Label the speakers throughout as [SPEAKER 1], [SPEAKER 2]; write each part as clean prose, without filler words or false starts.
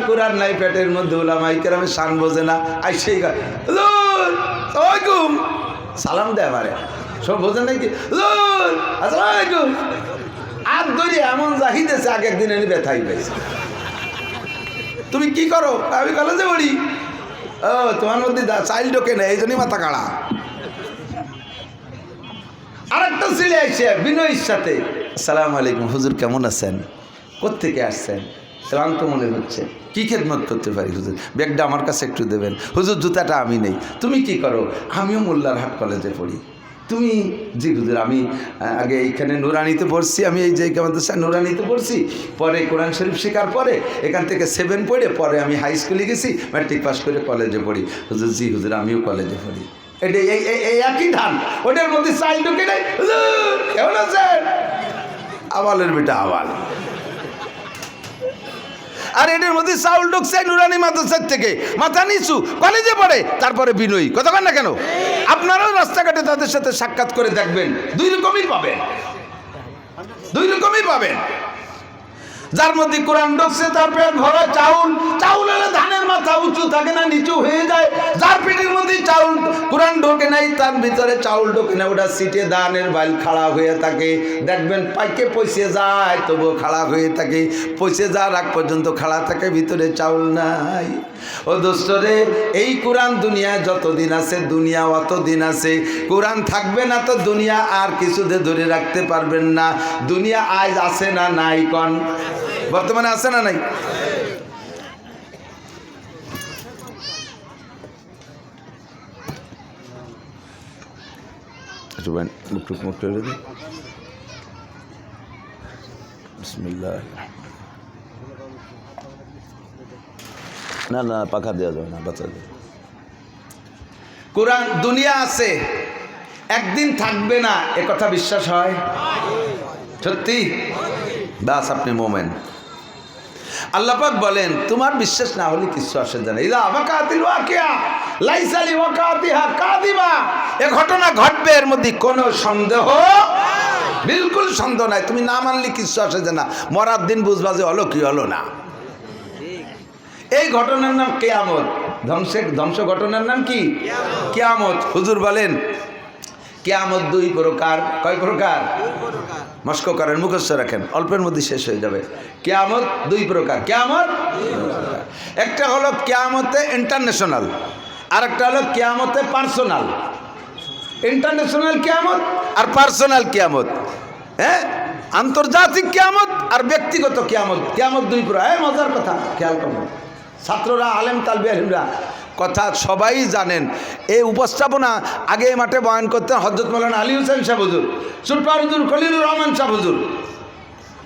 [SPEAKER 1] কোরআন নাই পেটের মধ্যে, উলামায়ে কেরামের শান বোঝে না, আইসেই হুজুর আসসালামু আলাইকুম সালাম দেয় আমারে, সব বোঝেন নাকি হুজুর আসসালামু আলাইকুম, আর ধরে এমন জাহিদেছে আগে একদিন এনে ব্যথাই পেয়েছে। তুমি কি করো? আমি কলেজে পড়ি। ও তোমার মধ্যে চাইল্ড ঢোকে না, এই জন্যই মাথা কাড়া। আরেকটা ছেলে আইসে বিনয়ের সাথে, আসসালামু আলাইকুম হুজুর কেমন আছেন, কোত্থেকে আসছেন, ক্লান্ত মনে হচ্ছে, কি খেদমত করতে পারি হুজুর, ব্যাগটা আমার কাছে একটু দেবেন হুজুর, জুতাটা আমি নেই। তুমি কি করো? আমিও মোল্লারহাট কলেজে পড়ি। তুমি? জি হুজুর আমি আগে এইখানে নুরানিতে পড়ছি, আমি এই যে মাদ্রাসায় নুরানিতে পড়ছি, পরে কোরআন শরীফ শেখার পরে এখান থেকে 7 পড়ে পরে আমি হাই স্কুলে গেছি, ম্যাট্রিক পাস করে কলেজে পড়ি। হুজুর জি হুজুর আমিও কলেজে পড়ি। এটা এই একই ধান, ওটার মধ্যে চাইল ঢুকে নেই। হুজুর কেমন আছেন? আওয়ালের বেটা আওয়াল। আর এটার মধ্যে চাউল ঢুকছে নুরানি মাদ্রাসার থেকে, মাথা নিচু, কলেজে পড়ে, তারপরে বিনয়ী। কথা কন না কেন? আপনারাও রাস্তাঘাটে তাদের সাথে সাক্ষাৎ করে দেখবেন, দুই রকমই পাবেন, দুই রকমই পাবেন। যার মধ্যে কোরআন ঢুকছে তার পেট ভরা চাউল, চাউল হলে ধানের মাথা উঁচু থাকে না, নিচু হয়ে যায়। যার পেটের মধ্যে চাউল কোরআন ঢোকে নাই, তার ভিতরে চাউল ঢোকে না, ওটা সিটে ধানের বাইল খাড়া হয়ে থাকে। দেখবেন পাইকে পয়সে যায় তবুও খাড়া হয়ে থাকে, পয়সে যাওয়ার আগ পর্যন্ত খাড়া থাকে, ভিতরে চাউল নাই। ও দোস্তরে, এই কোরআন দুনিয়ায় যতদিন আছে, দুনিয়া অতদিন আছে। কোরআন থাকবে না তো দুনিয়া আর কিছুতে ধরে রাখতে পারবেন না। দুনিয়া আজ আছে না নাই কন? বর্তমানে আছে না নাই? না না পাখা দেওয়া যাবে না বাচ্চাদের। কোরআন দুনিয়া আছে, একদিন থাকবে না, এ কথা বিশ্বাস হয়? সত্যি? বাস আপনি মোমেন। আল্লাহ পাক বলেন তোমার বিশ্বাস না হলে কিছু আসে জানে। ইদা ওয়াকাতিল ওয়াকিয়া লাইসা লিওয়াকাতিহা কাযিবা, এই ঘটনা ঘটবে, এর মধ্যে কোনো সন্দেহ, বিলকুল সন্দেহ নাই। তুমি না মানলে কিছু আসে জানা, মরার দিন বুঝবা যে হলো কি হলো না। এই ঘটনার নাম কিয়ামত। ধ্বংস ঘটনার নাম কি? কিয়ামত। হুজুর বলেন কিয়ামত দুই প্রকার। কয় প্রকার? মস্ক করেন, মুখস্থ রাখেন, অল্পের মধ্যে শেষ হয়ে যাবে। কিয়ামত দুই প্রকার। কিয়ামত একটা হলো কিয়ামতে ইন্টারন্যাশনাল, আর একটা হলো কিয়ামতে পার্সোনাল। ইন্টারন্যাশনাল কিয়ামত আর পার্সোনাল কিয়ামত, হ্যাঁ, আন্তর্জাতিক কিয়ামত আর ব্যক্তিগত কিয়ামত। কিয়ামত দুই প্রকার। মজার কথা খেয়াল করুন, ছাত্ররা, আলেম তালবে আলিমরা কথা সবাই জানেন। এই উপস্থাপনা আগে মাঠে বয়ান করতেন হযরত মাওলানা আলী হোসেন শাহ হুজুর, সুলতান হুজুর খলিলুর রহমান শাহ হুজুর,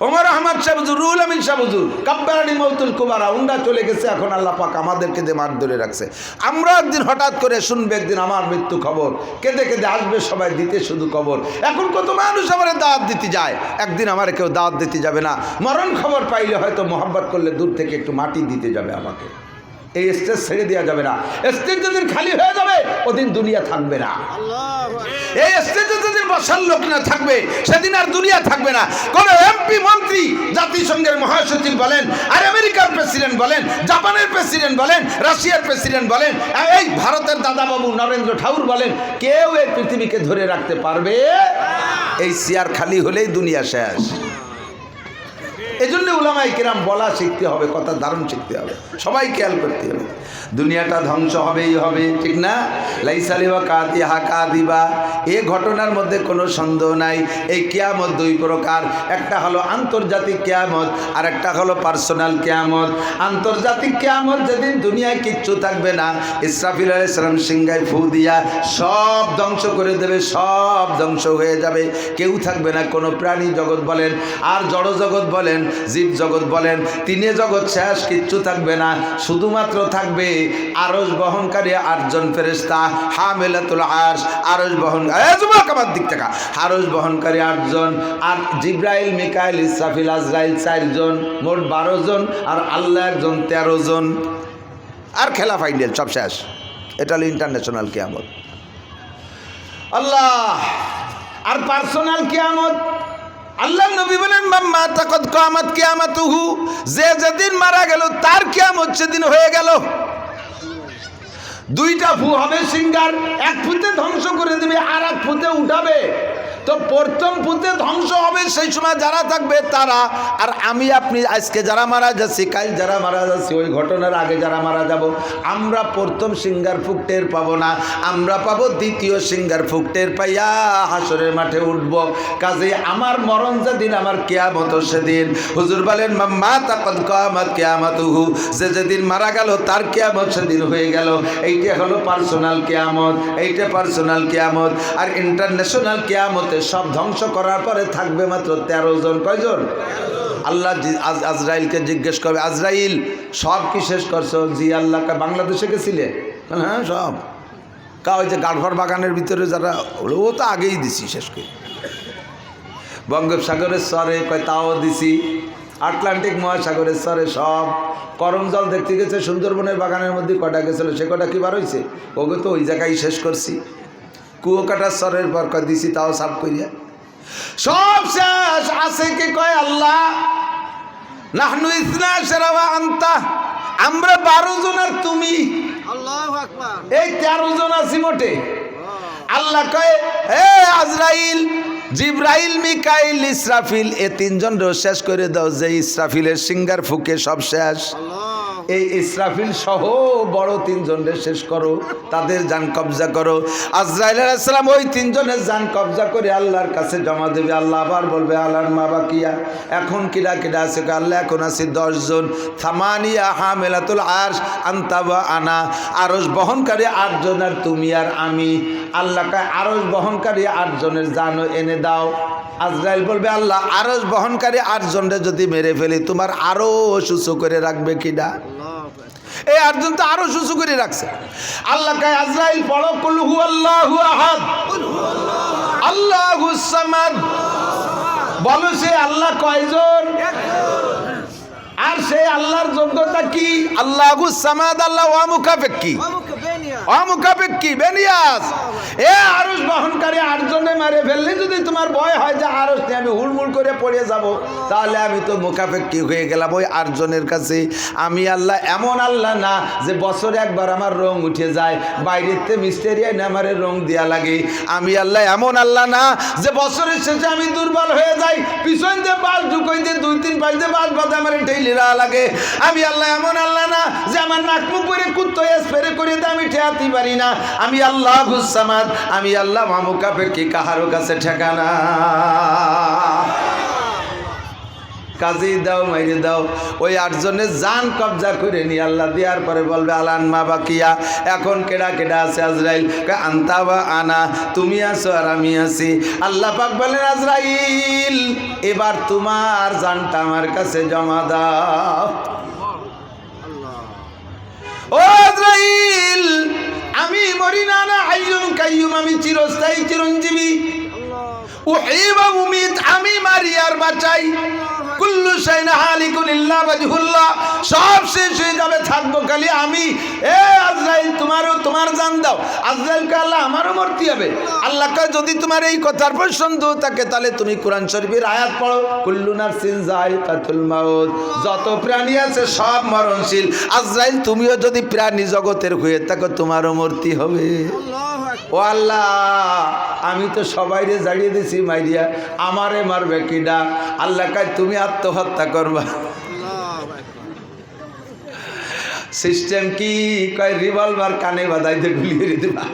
[SPEAKER 1] ওমর আহমদ শাহ হুজুর, রুহুল আমিন শাহ হুজুর, কাব্বারানি মৌতুল কুবারা। উন্ডা চলে গেছে, এখন আল্লাহ পাক আমাদেরকে দিয়ে মাঠ ধরে রাখছে। আমরা একদিন হঠাৎ করে শুনবে, একদিন আমার মৃত্যু খবর, কেঁদে কেঁদে আসবে সবাই দিতে শুধু খবর। এখন কত মানুষ আমার দাওয়াত দিতে যায়, একদিন আমার কেউ দাওয়াত দিতে যাবে না। মরণ খবর পাইলে হয়তো মোহাব্বত করলে দূর থেকে একটু মাটি দিতে যাবে আমাকে। এই স্টেজ ছেড়ে দেওয়া যাবে না। স্টেজ যেদিন খালি হয়ে যাবে ওদিন দুনিয়া থাকবে না। এই স্টেজে যেদিন বসার লোক না থাকবে সেদিন আর দুনিয়া থাকবে না। কোন এমপি, মন্ত্রী, জাতিসংঘের মহাসচিব বলেন, আর আমেরিকার প্রেসিডেন্ট বলেন, জাপানের প্রেসিডেন্ট বলেন, রাশিয়ার প্রেসিডেন্ট বলেন, এই ভারতের দাদাবাবু নরেন্দ্র ঠাকুর বলেন, কেউ এই পৃথিবীকে ধরে রাখতে পারবে? এই চেয়ার খালি হলেই দুনিয়া শেষ। এজন্য উলামায়ে কেরাম বলা শিখতে হবে, কথা ধারণ শিখতে হবে, সবাই খেয়াল করতে হবে। দুনিয়াটা ধ্বংস হবেই হবে, ঠিক না? লাইসা লিওয়াকাতিহা কাযিবা, এই ঘটনার মধ্যে কোনো সন্দেহ নাই। এই কিয়ামত দুই প্রকার, একটা হলো আন্তর্জাতিক কিয়ামত আর একটা হলো পার্সোনাল কিয়ামত। আন্তর্জাতিক কিয়ামত যেদিন দুনিয়ায় কিচ্ছু থাকবে না, ইসরাফিল আলাইহিস সালাম সিংহায় ফু দিয়া সব ধ্বংস করে দেবে, সব ধ্বংস হয়ে যাবে, কেউ থাকবে না। কোনো প্রাণী জগৎ বলেন আর জড় জগৎ বলেন, জীব জগৎ বলেন, তিনে জগৎ শেষ, কিচ্ছু থাকবে না। শুধুমাত্র থাকবে আরশ বহনকারী 8 জন ফেরেশতা, হামিলাতুল আরশ, আরশ বহন, যুবক আমার দিক থেকে, আরশ বহনকারী 8 জন, আর জিবরাইল, মিকাইল, ইসরাফিল, আজরাইল 4 জন, মোট 12 জন, আর আল্লাহ একজন 13 জন, আর খেলা ফাইনাল, সব শেষ। এটা হলো ইন্টারন্যাশনাল কিয়ামত। আল্লাহ। আর পার্সোনাল কিয়ামত আল্লাহ নবী বলেন মাম্মা তাকাদ কিয়ামাত কিয়ামাতুহু, যে যেদিন মারা গেল তার কিয়ামত সেদিন হয়ে গেল। দুইটা ফু হবে সিঙ্গার, এক ফুতে ধ্বংস করে দেবে আর এক ফুতে উঠাবে। তো প্রথম ফুতে ধ্বংস হবে সেই সময় যারা থাকবে তারা, আর আমি আপনি আজকে যারা মারা যাচ্ছি, কাল যারা মারা যাচ্ছি, ওই ঘটনার আগে যারা মারা যাব, আমরা প্রথম সিঙ্গার ফুক টের পাবো না, আমরা পাবো দ্বিতীয় সিঙ্গার ফুক টের পাইয়া হাসরের মাঠে উঠব। কাজেই আমার মরণ যেদিন, আমার কিয়ামত সেদিন। হুজুর বলেন মাম্মা তাকাদ কিয়ামাত কিয়ামাতুহু, যে যেদিন মারা গেল তার কিয়ামত সেদিন হয়ে গেল। এইটা হলো পার্সোনাল কিয়ামত, এইটা পার্সোনাল কিয়ামত। আর ইন্টারন্যাশনাল কিয়ামত সব ধ্বংস করার পরে থাকবে মাত্র 13 জন। কয়জন? আল্লাহ আজরাইলকে জিজ্ঞেস করবে, আজরাইল সব কি শেষ করছো? জি আল্লাহ। বাংলাদেশে গেছিলে? হ্যাঁ সব। ওই যে গাড়ফার বাগানের ভিতরে যারা, ও তো আগেই দিছি শেষ করে। বঙ্গোপসাগরের স্তরে কয় তাও দিছি, আটলান্টিক মহাসাগরের স্তরে সব। করম জল দেখতে গেছে সুন্দরবনের বাগানের মধ্যে কটা গেছিল, সে কটা কি বার হয়েছে? ওকে তো ওই জায়গায় শেষ করছি। কুয়োকাটার স্তরের পর কয় দিছি, তাও সাফ করিয়া সব শেষ। আছে কি? কয় আল্লাহ নাহনু ইসনা সেরাওয়া আন্তা, আমরা 12 জন আর তুমি, আল্লাহু আকবার, এই 13 জন আছি মোটে। আল্লাহ কয় হে আজরাইল, জিব্রাইল, মিকাইল, ইসরাফিল, এ 3 জন শেষ করে দাও। যে ইসরাফিলের সিঙ্গার ফুকে সব শেষ, এই ইসরাফিল সহ বড় 3 জনের শেষ করো, তাদের জান কবজা করো। আজরাইল আলাইহিস সালাম ওই 3 জনের জান কবজা করে আল্লাহর কাছে জমা দেবে। আল্লাহ আবার বলবে আলান মা বাকিয়া, এখন কিরা কিরা আছে? আল্লাহ এখন আছে 10 জন। থামানিয়া হামেলাতুল আরশ আনতা ওয়া আনা, আরশ বহনকারী 8 জন আর তুমি আর আমি। আল্লাহ কয় আরশ বহনকারী 8 জনের জানও এনে দাও। আজরাইল বলবে আল্লাহ আরশ বহনকারী 8 জনের যদি মেরে ফেলি তোমার আরো সুসু করে রাখবে কিনা? এই 8 জন তো আরো সুসু করে রাখছে। আল্লাহ কয় আজরাইল পড়ো কুল হুয়াল্লাহু আহাদ আল্লাহুস সামাদ। বলো সে আল্লাহ কয়জন? আর সেই আল্লাহর যোগ্যতা কি? আল্লাহুস সামাদ, আল্লাহ ওয়া মুকাফিকি, অমুখাপেক্ষী বেনিয়াস। এ আরশ বহনকারী 8 জনে মারে ফেললে যদি তোমার ভয় হয় যে আরশ নিয়ে আমি হুড়মুড় করে পড়ে যাব, তাহলে আমি তো মুখাপেক্ষী হয়ে গেলাম ওই 8 জনের কাছে। আমি আল্লাহ এমন আল্লাহ না যে বছরে একবার আমার রং উঠে যায়, বাইরেতে মিস্টেরিয়ায় না আমার রং দেওয়া লাগে। আমি আল্লাহ এমন আল্লাহ না যে বছরের শেষে আমি দুর্বল হয়ে যাই, পিছন দিয়ে বাস ঢুকই দিয়ে 2-3 পাঁচ দিয়ে বাস বাদে আমার ঠেলে রাখা লাগে। আমি আল্লাহ এমন আল্লাহ না যে আমার নাক মুখ করে কুত্তো স্প্রে করে দিয়ে আমি ঠেকাতে পারি না। আমি আল্লাহুস সামাদ, আমি আল্লাহ মুখাপেক্ষী, কাহারও কাছে ঠেকানা। কাজী দাও মাইরে দাও। ওই 8 জনের জান কবজা করে নি আল্লাহ দেওয়ার পরে বলবে আলান মা বাকিয়া, এখন কেডা কেডা আছে? আজরাইল কয় আনতা বা আনা, তুমি আছো আর আমি আছি। আল্লাহ পাক বলেন আজরাইল এবার তোমার জানটা আমার কাছে জমা দাও। ও আজরাইল আমি মরি না, না হাইয়ুন কাইয়ুম, আমি চিরস্থায়ী চিরঞ্জীবী। উহিবা উমিত, আমি মারি আর বাঁচাই। কুল্লু শাইন হালিকুন ইল্লা ওয়াজহুল্লাহ, সব শেষ হয়ে যাবে, থাকবো খালি আমি। এ আজরাইল তোমারও তোমার জান দাও। আজরাইলকে আল্লাহ আমারও মরতে হবে। আল্লাহ কয় যদি তোমার এই কথার পর সন্দেহ থাকে তাহলে তুমি কোরআন শরীফের আয়াত পড়ো, কুল্লু নাফসিন যায়িকাতুল মাউত, যত প্রাণী আছে সব মরণশীল। আজরাইল তুমিও যদি প্রাণী জগতের হয়ে থাকো তোমারও মরতে হবে। ও আল্লাহ আমি তো সবাইরে জাড়িয়ে দিছি মাইরিয়া, আমারে মারবে কিনা? আল্লাহ কয় তুমি আত্মহত্যা করবা। সিস্টেম কি? কয় রিভলভার কানে বাঁধাইতে গুলিয়ে দিবা।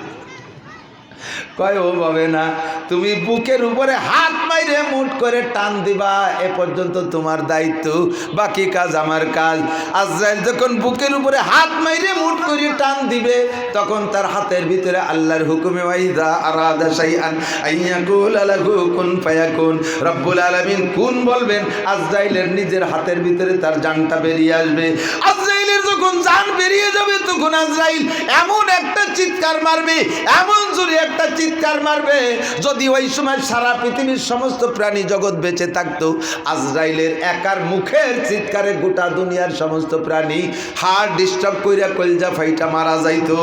[SPEAKER 1] কয় ও ভাবে না, তুমি বুকের উপরে হাত মাইরে মুট করে টান দিবা, এ পর্যন্ত তোমার দায়িত্ব, বাকি কাজ আমার কাজ। আজরাইল যখন বুকের উপরে হাত মাইরে মুট করে টান দিবে তখন তার হাতের ভিতরে আল্লাহর হুকুমে ওয়াইদা আরাদা শাইআন আইয়াকুল লাহু কুন ফায়াকুন, রব্বুল আলামিন কুন বলবেন, আজরাইলের নিজের হাতের ভিতরে তার জানটা বেরিয়ে আসবে। আজরাইলের যখন জান বেরিয়ে যাবে তো যখন আজরাইল এমন একটা চিৎকার মারবে, এমন জোরে একটা চিৎকার মারবে, যদি ওই সময় সারা পৃথিবীর সমস্ত প্রাণী জগৎ বেঁচে থাকতো, আজরাইলের একার মুখের চিৎকারে গোটা দুনিয়ার সমস্ত প্রাণী হার্ট ডিস্টার্ব কইরা কলজা ফাইটা মারা যাইতো।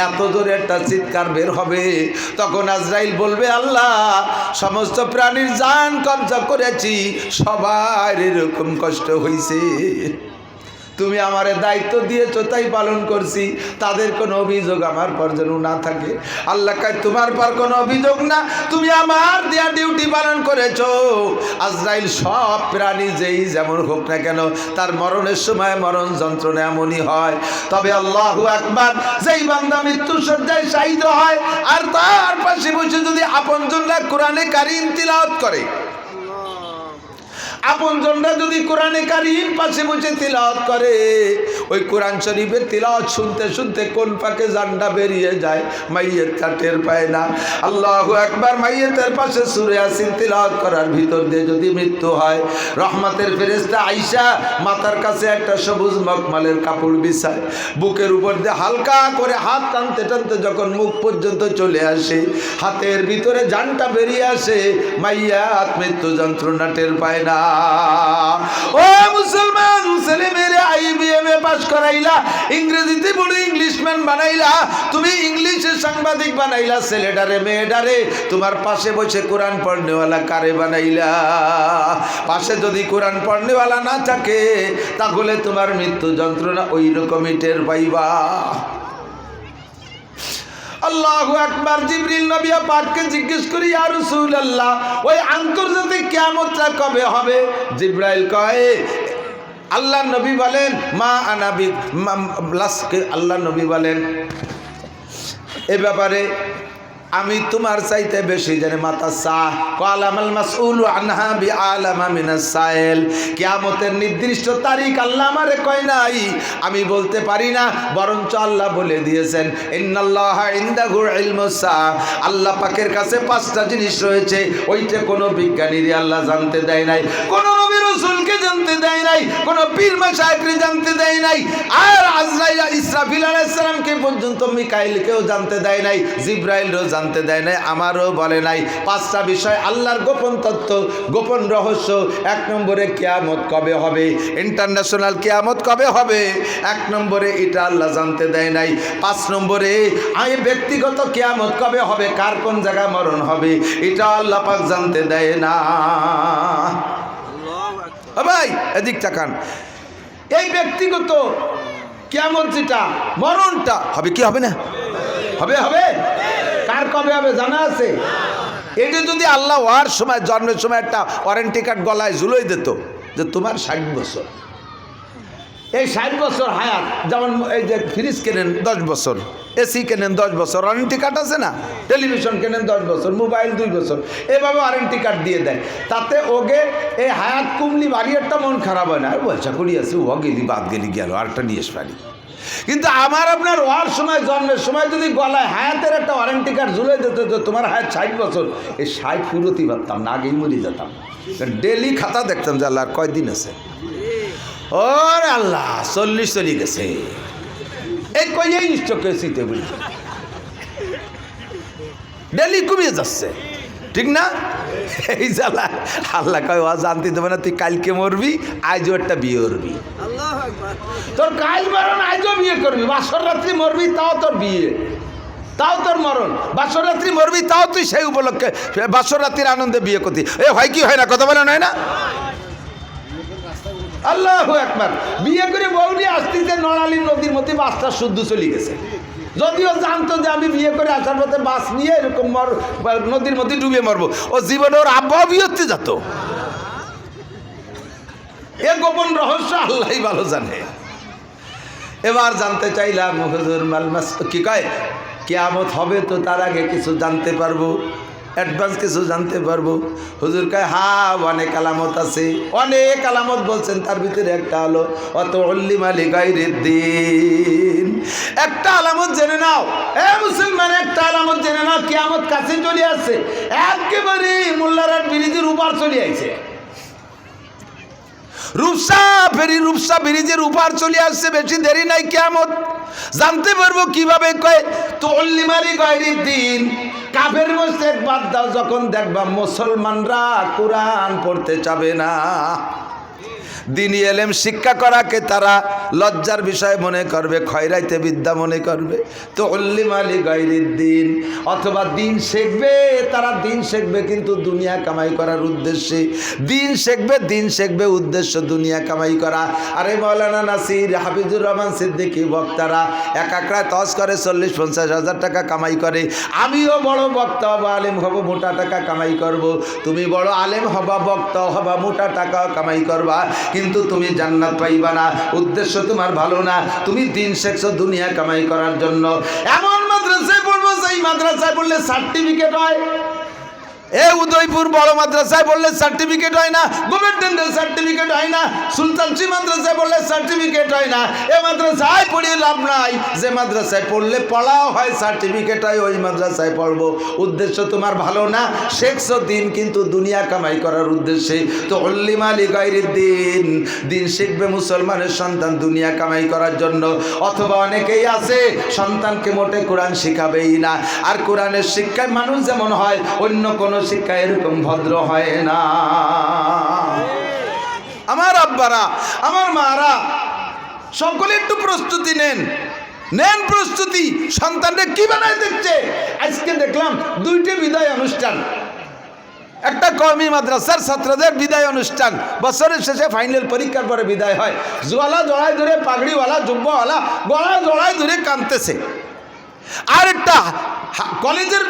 [SPEAKER 1] এত জোরে একটা চিৎকার বের হবে, তখন আজরাইল বলবে, আল্লাহ সমস্ত প্রাণীর জান কবজা করেছি, সবার এরকম কষ্ট হয়েছে, তুমি আমারে দায়িত্ব দিয়েছো তাই পালন করছি, তাদের কোনো অভিযোগ আমার পর যেন না থাকে। আল্লাহ কয়, তোমার পর কোনো অভিযোগ না, তুমি আমার দেয়া ডিউটি পালন করেছো। আজরাইল সব প্রাণী যেই যেমন হোক না কেন, তার মরণের সময় মরণ যন্ত্রণা এমনই হয়। তবে আল্লাহু আকবার, যেই বান্দা মৃত্যু সজ্জায় শায়িত হয় আর তার পাশে বসে যদি আপনজনরা কোরআনে কারীম তিলাওয়াত করে, আপনজনরা যদি কোরআনে কারীম পাশে বসে তিলাওয়াত করে, ওই কোরআন শরীফের তিলাওয়াত শুনতে শুনতে কোন পাকে জানটা বেরিয়ে যায়, মাইয়েতটা টের পায় না। আল্লাহু আকবার, মাইয়েতের পাশে সূরা ইয়াসিন তিলাওয়াত করার ভিতর দিয়ে যদি মৃত্যু হয়, রহমতের ফেরেশতা আয়েশা মাথার কাছে একটা সবুজ মখমলের কাপড় বিছায়, বুকের উপর দিয়ে হালকা করে হাত টানতে টানতে যখন মুখ পর্যন্ত চলে আসে, হাতের ভিতরে জানটা বেরিয়ে আসে, মাইয়াত মৃত্যু যন্ত্রণা টের পায় না। ও মুসলমান, ছেলে মেরে IBM এ পাস করাইলা, ইংরেজিতে বড় ইংলিশম্যান বানাইলা, তুমি ইংলিশে সাংবাদিক বানাইলা, ছেলেটারে মেয়েটারে তোমার পাশে বসে কোরআন পড়নেওয়ালা কারে বানাইলা? পাশে যদি কোরআন পড়নেওয়ালা না থাকে, তাহলে তোমার মৃত্যু যন্ত্রণা ওই রকমই টের পাইবা। আল্লাহু আকবার। জিবরিল নবী পাককে জিজ্ঞেস করি, ইয়া রাসূলুল্লাহ, ওই আন্তর্জাতিক কিয়ামতটা কবে হবে? জিবরাইল কয়, আল্লাহ নবী বলেন, মা আনাবি লাসকে, আল্লাহ নবী বলেন এ ব্যাপারে আমি তোমার চাইতে বেশি জানি। মাতা সাহ কালামাল মাসউলু আনহা বিআলামা মিনাস সাইল। কিয়ামতের নির্দিষ্ট তারিখ আল্লাহ আমারে কয় নাই, আমি বলতে পারি না, বরঞ্চ আল্লাহ বলে দিয়েছেন, ইন্নাল্লাহা ইনদাহু ইলমুস সাআ, আল্লাহ পাকের কাছে 5টা জিনিস রয়েছে, ওইটা কোনো বিজ্ঞানীরে আল্লাহ জানতে দেয় নাই, কোনো নবী রাসূলকে জানতে দেয় নাই, কোনো পীর মাশায়েখকে জানতে দেয় নাই, আর আজরাইল ইসরাফিল আলাইহিস সালামকে পর্যন্ত মিকাইলকেও জানতে দেয় নাই, জিবরাইলও জানতে দেয় নাই, আমারও বলে নাই। 5টা বিষয় আল্লাহর গোপন তত্ত্ব, গোপন রহস্য। 1 নম্বরে কিয়ামত কবে হবে, ইন্টারন্যাশনাল কিয়ামত কবে হবে, 1 নম্বরে এটা আল্লাহ জানতে দেয় নাই। 5 নম্বরে আমি ব্যক্তিগত কিয়ামত কবে হবে, কার কোন জায়গায় মরণ হবে, এটা আল্লাহ পাক জানতে দেয় না। ভাই এদিক তাকান, এই ব্যক্তিগত কিয়ামত যেটা, মরণটা হবে কি হবে না, হবে হবে, কার কবে হবে জানা আছে? এটা যদি আল্লাহ ওয়ার সময়, জন্মের সময় একটা ওয়ারেন্টি কার্ড গলায় ঝুলোই দিত যে তোমার 60 বছর, এই 60 বছর হায়াত, যেমন এই যে ফ্রিজ কেনেন 10 বছর, এসি কেনেন 10 বছর, ওয়ারেন্টি কার্ড আছে না, টেলিভিশন কেনেন 10 বছর, মোবাইল 2 বছর, এভাবে ওয়ারেন্টি কার্ড দিয়ে দেয়। তাতে ওকে এই হায়াত কুমলি বাড়ি একটা মন খারাপ হয় না, পয়সা করি আছে, ও গেলি বাদ গেলি গেল, আরেকটা নিয়ে এস পারি। কিন্তু আমার আপনার ওয়ার সময়, জন্মের সময় যদি গলায় হায়াতের একটা ওয়ারেন্টি কার্ড ঝুলে দিত যে তোমার হায়াত 60 বছর, এই 60 পুরোতেই পারতাম না, আগেই মরে যেতাম। ডেলি খাতা দেখতাম যে আল্লাহ কয়দিন আছে, ওরে আল্লাহ 40 চলে গেছে, এই কয়েই নিশ্চয় কেসিতে বলি ডেলি কমিয়ে যাচ্ছে, ঠিক না? এই জ্বালা আল্লাহ কয় ও জানতে দেবে না, তুই কালকে মরবি, আজও একটা বিয়ে করবি, তোর কাল মরণ আজও বিয়ে করবি, বাসর রাত্রি মরবি তাও তোর বিয়ে, তাও তোর মরণ, বাসর রাত্রি মরবি তাও তুই সেই উপলক্ষে বাসর রাত্রির আনন্দে বিয়ে করতি। এ হয় কি হয় না, কথা বলেন হয় না? আল্লাহু আকবার। বিয়ে করে বউ নিয়ে আসতেছে নড়ালি নদীর মধ্যে, বাসটা শুদ্ধ চলে গেছে, যদিও জানতো যে আমি বিয়ে করে আসার পথে বাস নিয়ে এরকম নদীর মধ্যে ডুবে মরবো, ও জীবনে ওর আব্বাও বিয়ে হতে যেত। এ গোপন রহস্য আল্লাহই ভালো জানে। এবার জানতে চাইলাম হুজুর মালমাস কি কয়, কিয়ামত হবে তো তার আগে কিছু জানতে পারবো, অ্যাডভান্স কিছু জানতে পারবো? হুজুর কয় হ্যাঁ, অনেক আলামত আছে, অনেক আলামত বলছেন, তার ভিতরে একটা হলো অত অল্লিমালি গায়রিদ দ্বীন। একটা আলামত জেনে নাও এ মুসলমান, একটা আলামত জেনে নাও, কিয়ামত কাছে চলে আসছে, একেবারে মোল্লারহাট ব্রিজের উপর চলে আইছে। রূপসা ব্রিজের উপর চলে আসছে, বেশি দেরি নাই কিয়ামত। জানতে পারবো কিভাবে? কয় তুল্লিমালি গায়রিদ দিন, কাফের মুশরিক বাদ দাও, যখন দেখবা মুসলমানরা কোরআন পড়তে চাবে না, দিনী এলেম শিক্ষা করাকে তারা লজ্জার বিষয় মনে করবে, খয়রাইতে বিদ্যা মনে করবে। তো উল্লিমালি গায়রিদ দিন, অথবা দিন শিখবে, তারা দিন শিখবে কিন্তু দুনিয়া কামাই করার উদ্দেশ্যে। দিন শিখবে উদ্দেশ্য দুনিয়া কামাই করা। আরে মাওলানা নাসির, হাফিজুর রহমান সিদ্দিকী বক্তারা এক একরায় তস করে 40-50 হাজার টাকা কামাই করে। আমিও বড় বক্তা হব, আলেম হব, মোটা টাকা কামাই করব। তুমি বড় আলেম হবা, বক্তা হবা, মোটা টাকা কামাই করবা, কিন্তু তুমি জান্নাত পাইবা না। উদ্দেশ্য তোমার ভালো না, তুমি দিন শিখছো দুনিয়া কামাই করার জন্য। এমন মাদ্রাসায় পড়বো, সেই মাদ্রাসায় পড়লে সার্টিফিকেট হয়। উদয়পুর বড় মাদ্রাসায় পড়লে সার্টিফিকেট হয় না, গভর্নমেন্টের সার্টিফিকেট হয় না, সুলতানসি মাদ্রাসায় পড়লে সার্টিফিকেট হয় না। এ মাদ্রাসায় পড়িয়ে লাভ নাই। যে মাদ্রাসায় পড়লে পড়াও হয়, সার্টিফিকেট হয়, ওই মাদ্রাসায় পড়বো। উদ্দেশ্য তোমার ভালো না, শেখছো দিন কিন্তু দুনিয়া কামাই করার উদ্দেশ্যে। তো উল্লিমালি গায়রিদ দিন, দিন শিখবে মুসলমানের সন্তান দুনিয়া কামাই করার জন্য। অথবা অনেকেই আছে সন্তানকে মোটে কোরআন শিখাবেই না, আর কোরআনের শিক্ষায় মানুষ যেমন হয়, অন্য কোনো শিক্ষা এরকম ভদ্র হয় না। আমার আব্বারা, আমার মারা, সকলে একটু প্রস্তুতি নেন প্রস্তুতি। সন্তানরা কি বানায় দিচ্ছে। আজকে দেখলাম 2টি বিদায় অনুষ্ঠান, একটা কওমি মাদ্রাসার ছাত্রদের বিদায় অনুষ্ঠান, বছরের শেষে ফাইনাল পরীক্ষার পরে বিদায় হয়। জোয়ালা জড়ায় ধরে, পাগড়িওয়ালা, জুব্বাওয়ালা গলা জড়ায় ধরে কাঁদতেছে। আর একটা কলেজের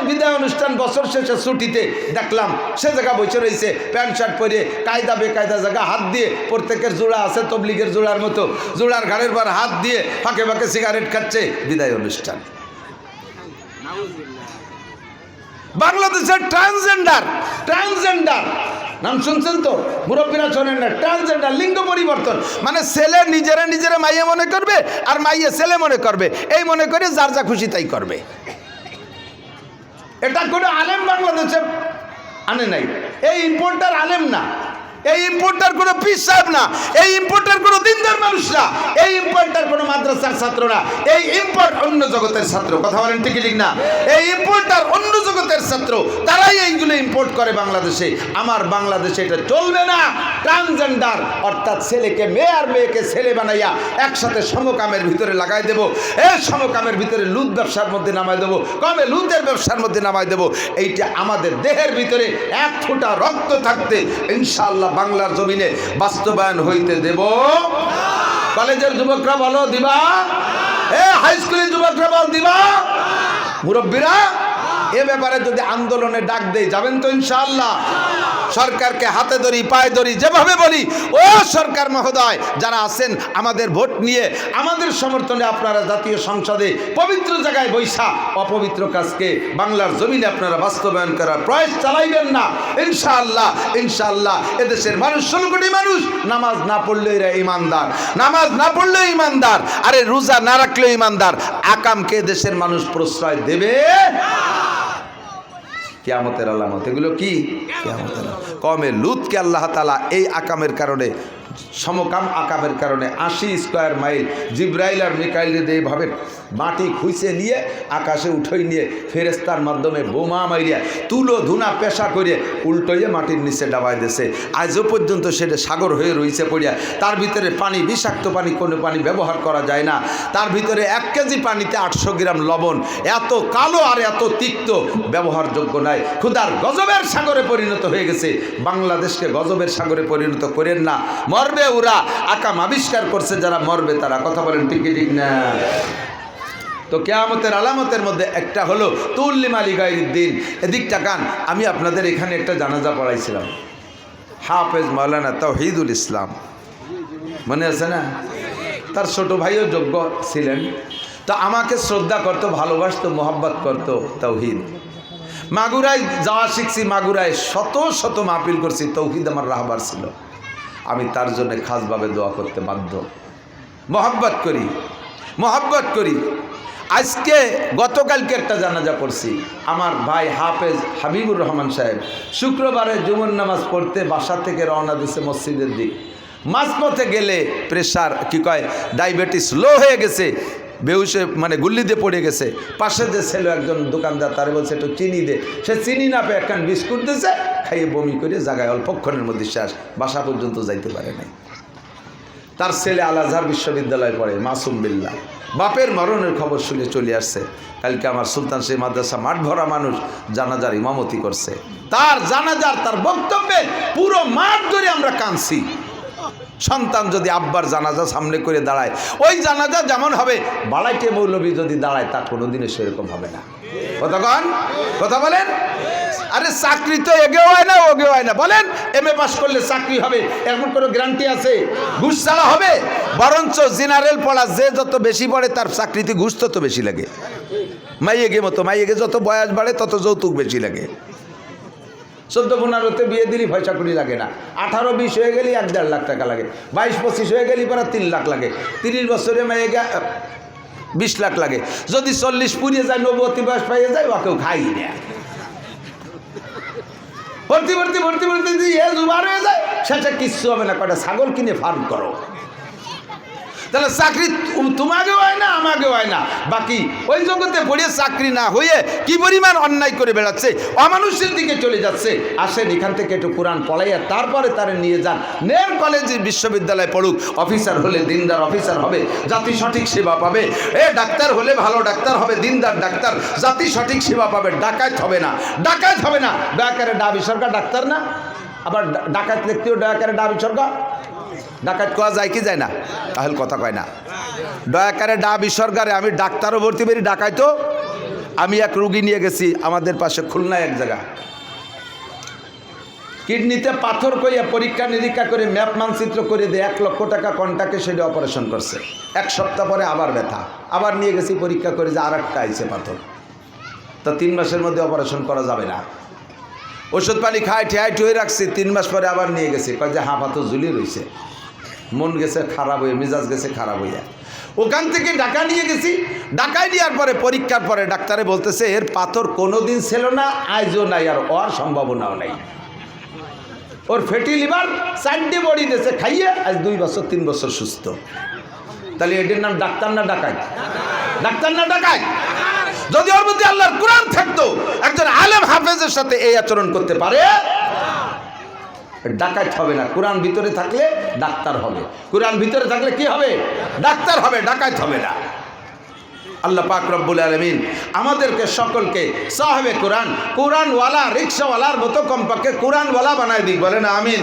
[SPEAKER 1] বিদায় অনুষ্ঠান, বছর শেষে ছুটিতে দেখলাম সে জায়গা বসে রয়েছে, প্যান্ট শার্ট পরে, কায়দা বেকায়দা জায়গা হাত দিয়ে, প্রত্যেকের জোড়া আছে তবলিগের জোড়ার মতো, জোড়ার ঘাড়ের পর হাত দিয়ে ফাঁকে ফাঁকে সিগারেট খাচ্ছে। বিদায় অনুষ্ঠান। বাংলাদেশের ট্রান্সজেন্ডার নাম শুনছেন তো, মুরব্বীরা শোনেন না? ট্রান্সজেন্ডার, লিঙ্গ পরিবর্তন, মানে ছেলে নিজেরা মাইয়া মনে করবে, আর মাইয়া ছেলে মনে করবে, এই মনে করে যার যা খুশি তাই করবে। এটা কোনো আলেম বাংলাদেশে আনে নাই। এই ইম্পোর্টার আলেম না, এই ইম্পোর্টার কোনো পীর সাহেব না, এই ইম্পোর্টার কোনো দিনদার মানুষ না, এই ইম্পোর্টার কোনো মাদ্রাসার ছাত্র না, এই ইম্পোর্ট অন্য জগতের ছাত্র। কথা বলেন ঠিক না? এই ইম্পোর্টার অন্য জগতের ছাত্র, তারাই এইগুলো ইম্পোর্ট করে বাংলাদেশে। আমার বাংলাদেশে এটা চলবে না। ট্রান্সজেন্ডার অর্থাৎ ছেলেকে মেয়ে আর মেয়েকে ছেলে বানাইয়া একসাথে সমকামের ভিতরে লাগাই দেব, এই সমকামের ভিতরে লুট ব্যবসার মধ্যে নামাই দেবো, কমে লুটের ব্যবসার মধ্যে নামাই দেবো। এইটা আমাদের দেহের ভিতরে 1 ফোঁটা রক্ত থাকতে ইনশাআল্লাহ বাংলার জমিনে বাস্তবায়ন হইতে দেব। কলেজের যুবকরা বলো দিবা, হাই স্কুলের যুবকরা বল দিবা। মুরব্বীরা এ ব্যাপারে যদি আন্দোলনে ডাক দেই, যাবেন তো ইনশাআল্লাহ? সরকারকে হাতে ধরি, পায়ে ধরি, যেভাবে বলি, ও সরকার মহোদয় যারা আছেন, আমাদের ভোট নিয়ে, আমাদের সমর্থনে আপনারা জাতীয় সংসদে পবিত্র জায়গায় বৈশা অপবিত্র কাজকে বাংলার জমিনে আপনারা বাস্তবায়ন করার প্রয়াস চালাইবেন না। ইনশাআল্লাহ এদেশের মানুষ, 16 কোটি মানুষ নামাজ না পড়লেও এরা ইমানদার, নামাজ না পড়লেও ইমানদার, আরে রোজা না রাখলেও ইমানদার। আকামকে দেশের মানুষ প্রশ্রয় দেবে। কিয়ামতের আলামত এগুলো কি? কিয়ামতের কওমে লুতকে আল্লাহ তাআলা এই আকামের কারণে, সমকাম আকামের কারণে 80 স্কয়ার মাইল জিব্রাইল আর মিকাইল এইভাবে মাটি খুঁজে নিয়ে আকাশে উঠই নিয়ে ফেরেস্তার মাধ্যমে বোমা মাইরিয়া তুলো ধুনা পেশা করে উল্টোইয়ে মাটির নিচে ডাবাই দিয়েছে। আজও পর্যন্ত সেটা সাগর হয়ে রয়েছে পড়িয়া। তার ভিতরে পানি, বিষাক্ত পানি, কোনো পানি ব্যবহার করা যায় না। তার ভিতরে 1 কেজি পানিতে 800 গ্রাম লবণ, এত কালো আর এত তিক্ত, ব্যবহারযোগ্য নাই। ক্ষুধার গজবের সাগরে পরিণত হয়ে গেছে। বাংলাদেশকে গজবের সাগরে পরিণত করেন না। মরবে ওরা, আকাম আবিষ্কার করছে যারা, মরবে তারা। কথা বলেন ঠিক না? তো কিয়ামতের আলামতের মধ্যে একটা হলো তুল্লিমালি গায়রিদ দিন। এদিক তাকান, আমি আপনাদের এখানে একটা জানাজা পড়াইছিলাম, হাফেজ মাওলানা তাওহীদুল ইসলাম, মনে আছে না? তার ছোট ভাইও যোগ্য ছিলেন। তো আমাকে শ্রদ্ধা করতো, ভালোবাসতো, মোহাব্বত করতো তাওহীদ। মাগুরায় যাওয়া শিখছি, মাগুরায় শত মাহফিল করছি, তাওহীদ আমার রাহবার ছিল। আমি তার জন্য খাসভাবে দোয়া করতে বাধ্য, মোহাব্বত করি। আজকে গতকালকে একটা জানাজা পড়ছি, আমার ভাই হাফেজ হাবিবুর রহমান সাহেব শুক্রবারে জুমার নামাজ পড়তে বাসা থেকে রওনা দিয়েছে মসজিদের দিক। মাঝপথে গেলে প্রেশার কি কয় ডায়াবেটিস লো হয়ে গেছে, বেহুশে মানে গুল্লি দিয়ে পড়ে গেছে। পাশে যে ছিল একজন দোকানদার, তারে বলছে একটু চিনি দে। সে চিনি না পেয়ে একখান বিস্কুট দিয়েছে, খাইয়ে বমি করে জায়গায় অল্পক্ষণের মধ্যে শেষ, বাসা পর্যন্ত যাইতে পারে নাই। তার ছেলে আল আজহার বিশ্ববিদ্যালয়ে পড়ে, মাসুম বিল্লাহ। বাপের মরণের খবর শুনে চলে আসছে। কালকে আমার সুলতান সেই মাদ্রাসা মাঠ ভরা মানুষ জানাজার ইমামতি করছে। তার জানাজার তার বক্তব্যে পুরো মাঠ ধরে আমরা কাঁদছি। সন্তান যদি আব্বার জানাজা সামনে করে দাঁড়ায়, ওই জানাজা যেমন হবে, বাড়াইতে মৌলবী যদি দাঁড়ায় তা কোনোদিনও সেরকম হবে না। কথা বলেন। আরে চাকরি তো এগেও হয় না ওগেও হয় না। বলেন MA পাস করলে চাকরি হবে এমন কোনো গ্যারান্টি আছে? ঘুষ ছাড়া হবে? বরঞ্চ জেনারেল পড়া যে যত বেশি পড়ে তার চাকরিতে ঘুষ তত বেশি লাগে। মাইয়েগে যত বয়স বাড়ে তত যৌতুক বেশি লাগে। 14-15-তে বিয়ে দিলি পয়সা কুড়ি লাগে না, 18-20 হয়ে গেলি 1-1.5 লাখ টাকা লাগে, 22-25 হয়ে গেলি পরে 3 লাখ লাগে, 30 বছরে মেয়েগা 20 লাখ লাগে। যদি 40 পুড়িয়ে যায়, 90 বয়স পাইয়ে যায়, ওকেও খাই না। ভর্তি জুবার হয়ে যায়, সেটা কিচ্ছু হবে না। কয়টা ছাগল কিনে ফার্ম করো। তাহলে চাকরি তোমাকেও হয় না আমাকেও হয় না। বাকি ওই জগতে পড়ে চাকরি না হয়ে কি পরিমাণ অন্যায় করে বেড়াচ্ছে, অমানুষের দিকে চলে যাচ্ছে। আসেন এখান থেকে একটু কোরআন পড়াইয়া তারপরে তারে নিয়ে যান, নেন কলেজে বিশ্ববিদ্যালয়ে পড়ুক। অফিসার হলে দিনদার অফিসার হবে, জাতি সঠিক সেবা পাবে। ডাক্তার হলে ভালো ডাক্তার হবে, দিনদার ডাক্তার, জাতি সঠিক সেবা পাবে। ডাকাত হবে না। দয়াকারে ডাবি সরকার ডাক্তার না, আবার ডাকাত লিখতেও দয়াকারে ডাবি সরকার। ডাকাত কোয়া যায় কি যায় না? তাহলে কথা কয় না। দয়াকারে ডাবি সরকারে আমি ডাক্তারও ভর্তি করি, ডাকাইতো। আমি এক রুগী নিয়ে গেছি আমাদের পাশে খুলনায় এক জায়গা, কিডনিতে পাথর কইয়া পরীক্ষা নিরীক্ষা করে ম্যাপ মানচিত্র করে দিয়ে 1 লক্ষ টাকা কন্টাকে সেটা অপারেশন করছে। 1 সপ্তাহ পরে আবার ব্যথা, আবার নিয়ে গেছি পরীক্ষা করে যে আরেকটা আইছে পাথর। তা 3 মাসের মধ্যে অপারেশন করা যাবে না। ওষুধ পানি খায় ঠেয়াই ঠুয়ে রাখছি। 3 মাস পরে আবার নিয়ে গেছি, কয় যে পাথর ঝুলিয়ে রয়েছে। মন গেছে খারাপ হয়ে, মেজাজ গেছে খারাপ হইয়া। ওখান থেকে ঢাকা নিয়ে গেছি। ঢাকায় নেওয়ার পরে পরীক্ষার পরে ডাক্তারে বলতেছে এর পাথর কোনোদিন ছিল না, আজও নাই, আর ওর সম্ভাবনাও নাই। ওর ফ্যাটি লিভার 4টে বডি দিয়েছে খাইয়ে, আজ 2 বছর 3 বছর সুস্থ। তাহলে এটির নাম ডাক্তার না ডাকাত? ডাক্তার না ডাকাত? যদি ওর মধ্যে আল্লাহর কোরআন থাকতো, একজন আলেম হাফেজের সাথে এই আচরণ করতে পারে, ডাকাত হবে না। কোরআন ভিতরে থাকলে ডাক্তার হবে, কোরআন ভিতরে থাকলে কি হবে? ডাক্তার হবে, ডাকাত হবে না। আল্লাহ পাক রব্বুল আলামিন আমাদেরকে সকলকে সাহেবে কোরআনওয়ালা রিক্সাওয়ালার মতো কমপক্ষে কোরআনওয়ালা বানায় দিক। বলেন আমিন।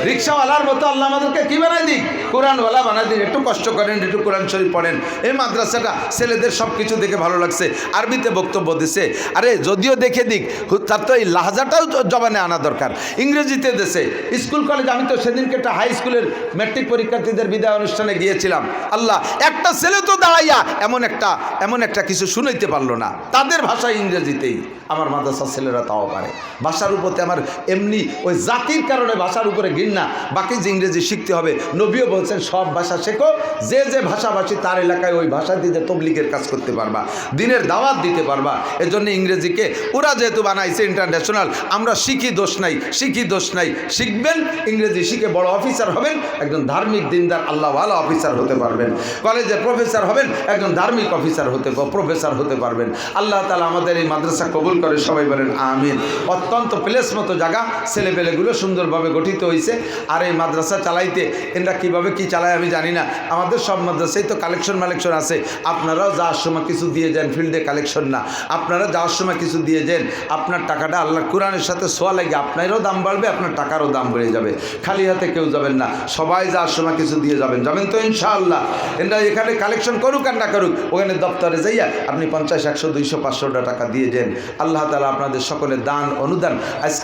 [SPEAKER 1] রিক্সাওয়ালার মতো আল্লাহ আমাদেরকে কি বানায় দিক? কোরআনওয়ালা বানায় দিক। একটু কষ্ট করেন, একটু কোরআন শরীফ পড়েন। এই মাদ্রাসাটা ছেলেদের সব কিছু দেখে ভালো লাগছে, আরবিতে বক্তব্য দিছে। আরে যদিও দেখে দিক, তার তো এই লাহাজাটাও জবানে আনা দরকার। ইংরেজিতে দেশে স্কুল কলেজ, আমি তো সেদিনকে একটা হাই স্কুলের ম্যাট্রিক পরীক্ষার্থীদের বিদায় অনুষ্ঠানে গিয়েছিলাম। আল্লাহ, একটা ছেলে তো দাঁড়াইয়া এমন একটা কিছু শুনাইতে পারলো না, তাদের ভাষায় ইংরেজিতেই। আমার মাদ্রাসার ছেলেরা তাও পারে। ভাষার উপরে আমার এমনি ওই জাতির কারণে ভাষার উপরে ঘৃণা, বাকি যে ইংরেজি শিখতে হবে। নবীও বলছেন সব ভাষা শেখো, যে যে ভাষাভাষী তার এলাকায় ওই ভাষা দিয়ে তবলিগের কাজ করতে পারবা, দিনের দাওয়াত দিতে পারবা। এজন্য ইংরেজিকে ওরা যেহেতু বানাইছে ইন্টারন্যাশনাল, আমরা শিখি দোষ নাই, শিখবেন। ইংরেজি শিখে বড় অফিসার হবেন, একজন ধার্মিক দিনদার আল্লাহওয়ালা অফিসার হতে পারবেন। কলেজে প্রফেসর হবেন, একজন ধার্মিক অফিসার প্রফেসর হতে পারবেন। আল্লাহ তাআলা আমাদের এই মাদ্রাসা কবুল করে, সবাই বলেন আমিন। অত্যন্ত প্লেস মতো জায়গা, ছেলেপেলেগুলো সুন্দরভাবে গঠিত হয়েছে। আর এই মাদ্রাসা চালাইতে এরা কীভাবে কি চালায় আমি জানি না। আমাদের সব মাদ্রাসায় তো কালেকশন আছে। আপনারাও যাওয়ার সময় কিছু দিয়ে যান, ফিল্ডে কালেকশন না, আপনারা যাওয়ার সময় কিছু দিয়ে যান। আপনার টাকাটা আল্লাহ কোরআনের সাথে সোয়া লাগে, আপনারও দাম বাড়বে, আপনার টাকারও দাম বেড়ে যাবে। খালি হাতে কেউ যাবেন না, সবাই যাওয়ার সময় কিছু দিয়ে যাবেন তো ইনশাআল্লাহ। এরা এখানে কালেকশন করুক আর না করুক, ওখানে দপ্তরে যাইয়া আপনি 50, 100, 200, 500 টাকা দিয়ে যান। আল্লাহ তাআলা আপনাদের সকলের দান অনুদান আজকে